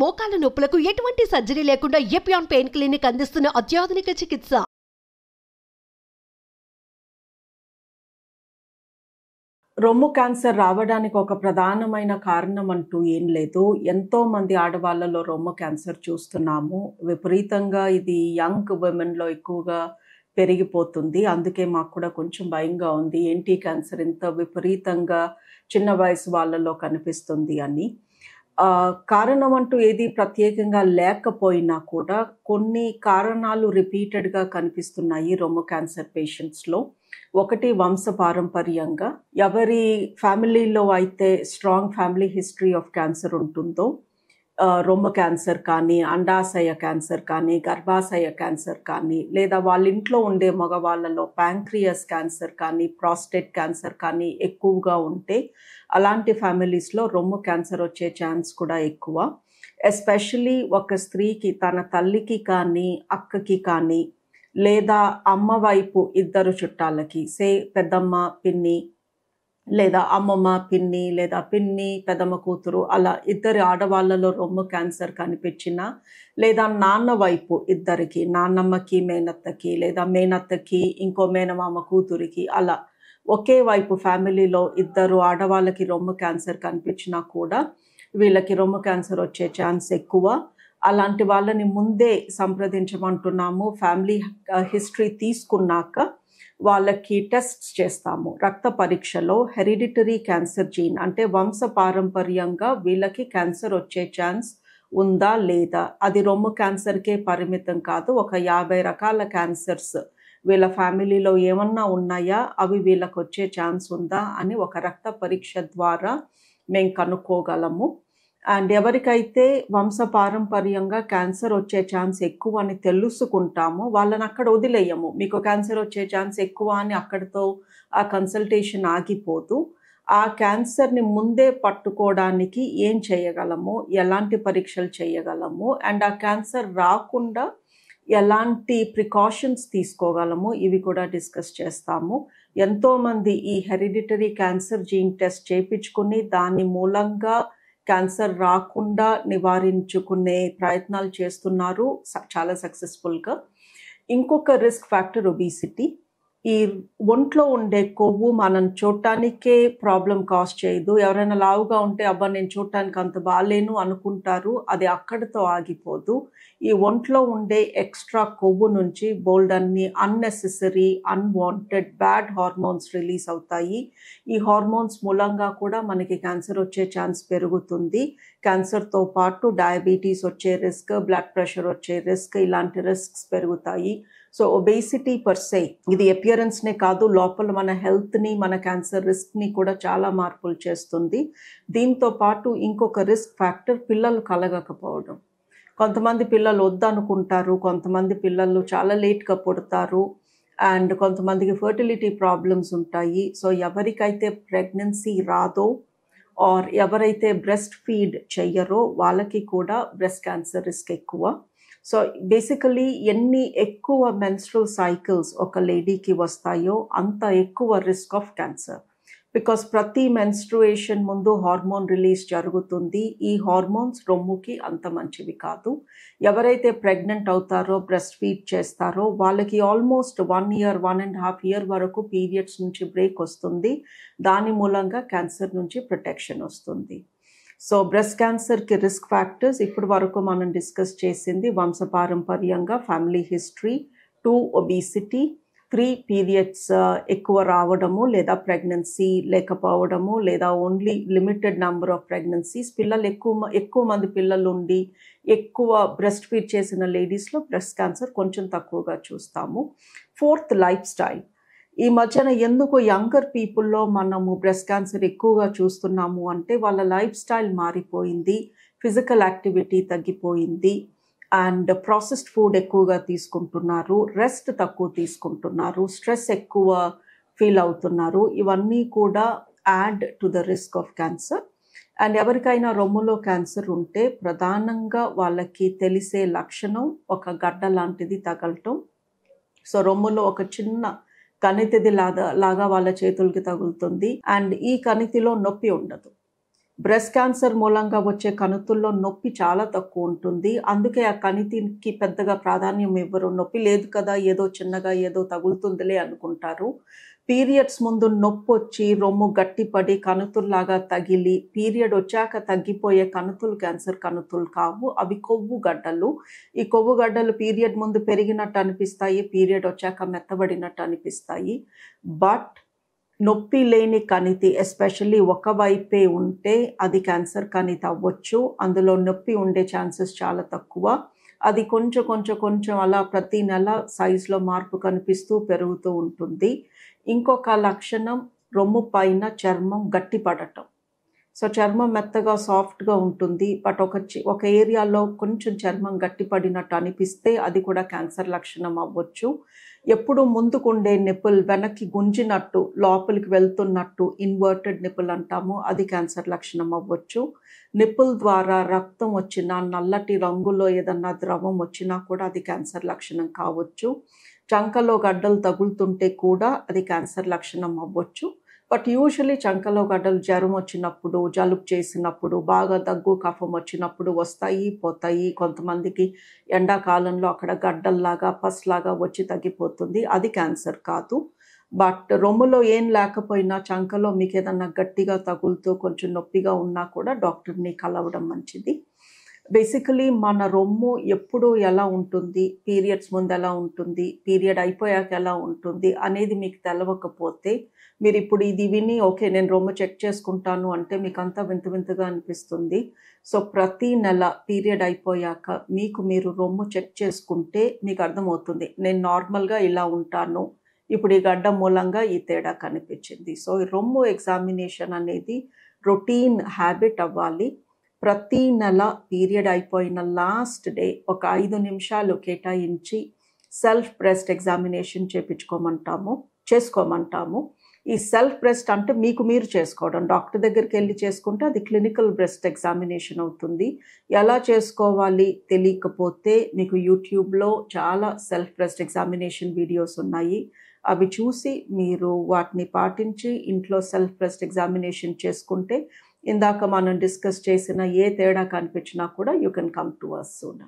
మోకాల నొప్పులకు ఎటువంటి సర్జరీ లేకుండా ఎపియాన్ పెయిన్ క్లినిక్ అందిస్తున్న అత్యాధునిక చికిత్స. రొమ్ము క్యాన్సర్ రావడానికి ఒక ప్రధానమైన కారణం అంటూ ఏం లేదు. ఎంతో మంది ఆడవాళ్ళలో రొమ్ము క్యాన్సర్ చూస్తున్నాము. విపరీతంగా ఇది యంగ్ విమెన్‌లో ఎక్కువగా పెరిగిపోతుంది. అందుకే మాకు కూడా కొంచెం భయంగా ఉంది. ఏంటి క్యాన్సర్ ఇంత విపరీతంగా చిన్న వయసు వాళ్ళలో కనిపిస్తుంది అని. కారణం అంటూ ఏది ప్రత్యేకంగా లేకపోయినా కూడా కొన్ని కారణాలు రిపీటెడ్‌గా కనిపిస్తున్నాయి రొమ్ము క్యాన్సర్ పేషెంట్స్‌లో. ఒకటి వంశపారంపర్యంగా ఎవరి ఫ్యామిలీలో అయితే strong family history of cancer ఉంటుందో, రొమ్ము క్యాన్సర్ కానీ, అండాశయ క్యాన్సర్ కానీ, గర్భాశయ క్యాన్సర్ కానీ, లేదా వాళ్ళ ఇంట్లో ఉండే మగవాళ్ళలో ప్యాంక్రియాస్ క్యాన్సర్ కానీ, ప్రాస్టేట్ క్యాన్సర్ కానీ ఎక్కువగా ఉంటే అలాంటి ఫ్యామిలీస్లో రొమ్ము క్యాన్సర్ వచ్చే ఛాన్స్ కూడా ఎక్కువ. ఎస్పెషలీ ఒక స్త్రీకి తన తల్లికి కానీ, అక్కకి కానీ, లేదా అమ్మ వైపు ఇద్దరు చుట్టాలకి పెద్దమ్మ పిన్ని, లేదా అమ్మమ్మ పిన్ని, లేదా పిన్ని పెద్దమ్మ కూతురు, అలా ఇద్దరి ఆడవాళ్ళలో రొమ్ము క్యాన్సర్ కనిపించినా, లేదా నాన్న వైపు ఇద్దరికి, నాన్నమ్మకి మేనత్తకి, లేదా మేనత్తకి ఇంకో మేనమామ కూతురికి, అలా ఒకే వైపు ఫ్యామిలీలో ఇద్దరు ఆడవాళ్ళకి రొమ్ము క్యాన్సర్ కనిపించినా కూడా వీళ్ళకి రొమ్ము క్యాన్సర్ వచ్చే ఛాన్స్ ఎక్కువ. అలాంటి వాళ్ళని ముందే సంప్రదించమంటున్నాము. ఫ్యామిలీ హిస్టరీ తీసుకున్నాక వాళ్ళకి టెస్ట్స్ చేస్తాము. రక్త పరీక్షలో హెరిడిటరీ క్యాన్సర్ జీన్ అంటే వంశపారంపర్యంగా వీళ్ళకి క్యాన్సర్ వచ్చే ఛాన్స్ ఉందా లేదా, అది రొమ్ము క్యాన్సర్కే పరిమితం కాదు. ఒక 50 రకాల క్యాన్సర్స్ వీళ్ళ ఫ్యామిలీలో ఏమన్నా ఉన్నాయా, అవి వీళ్ళకి వచ్చే ఛాన్స్ ఉందా అని ఒక రక్త పరీక్ష ద్వారా మేము కనుక్కోగలము. అండ్ ఎవరికైతే వంశపారంపర్యంగా క్యాన్సర్ వచ్చే ఛాన్స్ ఎక్కువ అని తెలుసుకుంటామో వాళ్ళని అక్కడ వదిలేయము. మీకు క్యాన్సర్ వచ్చే ఛాన్స్ ఎక్కువ అని అక్కడితో ఆ కన్సల్టేషన్ ఆగిపోదు. ఆ క్యాన్సర్ని ముందే పట్టుకోవడానికి ఏం చేయగలము, ఎలాంటి పరీక్షలు చేయగలము, అండ్ ఆ క్యాన్సర్ రాకుండా ఎలాంటి ప్రికాషన్స్ తీసుకోగలము, ఇవి కూడా డిస్కస్ చేస్తాము. ఎంతోమంది ఈ హెరిడిటరీ క్యాన్సర్ జీన్ టెస్ట్ చేయించుకుని దాని మూలంగా క్యాన్సర్ రాకుండా నివారించుకునే ప్రయత్నాలు చేస్తున్నారు చాలా సక్సెస్ఫుల్గా. ఇంకొక రిస్క్ ఫ్యాక్టర్ ఒబిసిటీ. ఈ ఒంట్లో ఉండే కొవ్వు మనం చూడటానికే ప్రాబ్లం కాజ్ చేయదు. ఎవరైనా లావుగా ఉంటే అబ్బా నేను చూడటానికి అంత బాలేను అనుకుంటారు. అది అక్కడితో ఆగిపోదు. ఈ ఒంట్లో ఉండే ఎక్స్ట్రా కొవ్వు నుంచి బోల్డ్ అన్ని unnecessary unwanted bad hormones release అవుతాయి. ఈ హార్మోన్స్ మూలంగా కూడా మనకి క్యాన్సర్ వచ్చే ఛాన్స్ పెరుగుతుంది. క్యాన్సర్తో పాటు డయాబెటీస్ వచ్చే రిస్క్, బ్లడ్ ప్రెషర్ వచ్చే రిస్క్, ఇలాంటి రిస్క్స్ పెరుగుతాయి. సో ఒబేసిటీ పర్సే ఇది అపియరెన్స్నే కాదు, లోపల మన హెల్త్ని, మన క్యాన్సర్ రిస్క్ని కూడా చాలా మార్పులు చేస్తుంది. దీంతో పాటు ఇంకొక రిస్క్ ఫ్యాక్టర్ పిల్లలు కలగకపోవడం. కొంతమంది పిల్లలు వద్దనుకుంటారు, కొంతమంది పిల్లలు చాలా లేట్గా పుడతారు, అండ్ కొంతమందికి ఫర్టిలిటీ ప్రాబ్లమ్స్ ఉంటాయి. సో ఎవరికైతే ప్రెగ్నెన్సీ రాదో ఆర్ ఎవరైతే బ్రెస్ట్ ఫీడ్ చెయ్యరో వాళ్ళకి కూడా బ్రెస్ట్ క్యాన్సర్ రిస్క్ ఎక్కువ. సో బేసికలీ ఎన్ని ఎక్కువ మెన్స్ట్రల్ సైకిల్స్ ఒక లేడీకి వస్తాయో అంత ఎక్కువ రిస్క్ ఆఫ్ క్యాన్సర్. బికాస్ ప్రతి మెన్స్ట్రుయేషన్ ముందు హార్మోన్ రిలీజ్ జరుగుతుంది. ఈ హార్మోన్స్ రొమ్ముకి అంత మంచివి కాదు. ఎవరైతే ప్రెగ్నెంట్ అవుతారో, బ్రెస్ట్ ఫీడ్ చేస్తారో వాళ్ళకి ఆల్మోస్ట్ 1 year 1.5 year వరకు పీరియడ్స్ నుంచి బ్రేక్ వస్తుంది. దాని మూలంగా క్యాన్సర్ నుంచి ప్రొటెక్షన్ వస్తుంది. సో బ్రెస్ట్ క్యాన్సర్కి రిస్క్ ఫ్యాక్టర్స్ ఇప్పటి వరకు మనం డిస్కస్ చేసింది వంశపారంపర్యంగా, ఫ్యామిలీ హిస్టరీ, 2 ఒబిసిటీ, 3 పీరియడ్స్ ఎక్కువ రావడము లేదా ప్రెగ్నెన్సీ లేకపోవడము, లేదా only limited number of pregnancies, పిల్లలు ఎక్కువ మంది పిల్లలు ఉండి ఎక్కువ బ్రెస్ట్ ఫీడ్ చేసిన లేడీస్లో బ్రెస్ట్ క్యాన్సర్ కొంచెం తక్కువగా చూస్తాము. 4th life style. ఈ మధ్యన ఎందుకు యంగర్ పీపుల్లో మనము బ్రెస్ట్ క్యాన్సర్ ఎక్కువగా చూస్తున్నాము అంటే వాళ్ళ లైఫ్ స్టైల్ మారిపోయింది, ఫిజికల్ యాక్టివిటీ తగ్గిపోయింది, అండ్ ప్రాసెస్డ్ ఫుడ్ ఎక్కువగా తీసుకుంటున్నారు, రెస్ట్ తక్కువ తీసుకుంటున్నారు, స్ట్రెస్ ఎక్కువ ఫీల్ అవుతున్నారు. ఇవన్నీ కూడా add to the risk of cancer. And ఎవరికైనా రొమ్ములో క్యాన్సర్ ఉంటే ప్రధానంగా వాళ్ళకి తెలిసే లక్షణం ఒక గడ్డ లాంటిది తగలటం. సో రొమ్ములో ఒక చిన్న కణితిది లాగా వాళ్ళ చేతులకి తగులుతుంది, అండ్ ఈ కణితిలో నొప్పి ఉండదు. బ్రెస్ట్ క్యాన్సర్ మూలంగా వచ్చే కణుతుల్లో నొప్పి చాలా తక్కువ ఉంటుంది. అందుకే ఆ కణితికి పెద్దగా ప్రాధాన్యం ఇవ్వరు. నొప్పి లేదు కదా, ఏదో చిన్నగా ఏదో తగులుతుందిలే అనుకుంటారు. పీరియడ్స్ ముందు నొప్పొచ్చి రొమ్ము గట్టిపడి కణుతుల్లాగా తగిలి పీరియడ్ వచ్చాక తగ్గిపోయే కణుతులు క్యాన్సర్ కణుతులు కావు. అవి కొవ్వు గడ్డలు. ఈ కొవ్వు గడ్డలు పీరియడ్ ముందు పెరిగినట్టు అనిపిస్తాయి, పీరియడ్ వచ్చాక మెత్తబడినట్టు అనిపిస్తాయి. బట్ నొప్పి లేని కణితి ఎస్పెషల్లీ ఒకవైపే ఉంటే అది క్యాన్సర్ కణితి అవ్వచ్చు. అందులో నొప్పి ఉండే ఛాన్సెస్ చాలా తక్కువ. అది కొంచెం అలా ప్రతి నెల సైజులో మార్పు కనిపిస్తూ పెరుగుతూ ఉంటుంది. ఇంకొక లక్షణం రొమ్ము పైన చర్మం గట్టిపడటం. సో చర్మం మెత్తగా సాఫ్ట్గా ఉంటుంది, బట్ ఒక ఏరియాలో కొంచెం చర్మం గట్టిపడినట్టు అనిపిస్తే అది కూడా క్యాన్సర్ లక్షణం అవ్వచ్చు. ఎప్పుడు ముందుకుండే నిప్పుల్ వెనక్కి గుంజినట్టు లోపలికి వెళ్తున్నట్టు ఇన్వర్టెడ్ నిప్పుల్ అంటాము, అది క్యాన్సర్ లక్షణం అవ్వచ్చు. నిప్పుల్ ద్వారా రక్తం వచ్చినా, నల్లటి రంగులో ఏదన్నా ద్రవం వచ్చినా కూడా అది క్యాన్సర్ లక్షణం కావచ్చు. చంకలో గడ్డలు తగులుతుంటే కూడా అది క్యాన్సర్ లక్షణం అవ్వచ్చు. బట్ యూజువలీ చంకలో గడ్డలు జ్వరం వచ్చినప్పుడు, జలుబు చేసినప్పుడు, బాగా దగ్గు కఫం వచ్చినప్పుడు వస్తాయి, పోతాయి. కొంతమందికి ఎండాకాలంలో అక్కడ గడ్డల్లాగా పస్లాగా వచ్చి తగ్గిపోతుంది, అది క్యాన్సర్ కాదు. బట్ రొమ్ములో ఏం లేకపోయినా చంకలో మీకు ఏదన్నా గట్టిగా తగులుతూ కొంచెం నొప్పిగా ఉన్నా కూడా డాక్టర్ని కలవడం మంచిది. బేసికలీ మన రొమ్ము ఎప్పుడు ఎలా ఉంటుంది, పీరియడ్స్ ముందు ఎలా ఉంటుంది, పీరియడ్ అయిపోయాక ఎలా ఉంటుంది అనేది మీకు తెలవకపోతే మీరు ఇప్పుడు ఇది విని ఓకే నేను రొమ్ము చెక్ చేసుకుంటాను అంటే మీకు అంతా వింత వింతగా అనిపిస్తుంది. సో ప్రతి నెల పీరియడ్ అయిపోయాక మీరు రొమ్ము చెక్ చేసుకుంటే మీకు అర్థమవుతుంది, నేను నార్మల్గా ఇలా ఉంటాను, ఇప్పుడు ఈ గడ్డ మూలంగా ఈ తేడా కనిపించింది. సో ఈ రొమ్ము ఎగ్జామినేషన్ అనేది రొటీన్ హ్యాబిట్ అవ్వాలి. ప్రతి నెల పీరియడ్ అయిపోయిన లాస్ట్ డే ఒక 5 నిమిషాలు కేటాయించి సెల్ఫ్ బ్రెస్ట్ ఎగ్జామినేషన్ చేసుకోమంటాము. ఈ సెల్ఫ్ బ్రెస్ట్ అంటే మీకు మీరు చేసుకోవడం, డాక్టర్ దగ్గరికి వెళ్ళి చేసుకుంటే అది క్లినికల్ బ్రెస్ట్ ఎగ్జామినేషన్ అవుతుంది. ఎలా చేసుకోవాలి తెలియకపోతే మీకు యూట్యూబ్లో చాలా సెల్ఫ్ బ్రెస్ట్ ఎగ్జామినేషన్ వీడియోస్ ఉన్నాయి. అవి చూసి మీరు వాటిని పాటించి ఇంట్లో సెల్ఫ్ బ్రెస్ట్ ఎగ్జామినేషన్ చేసుకుంటే ఇందాక మనం డిస్కస్ చేసిన ఏ తేడా కనిపించినా కూడా you can come to us soon.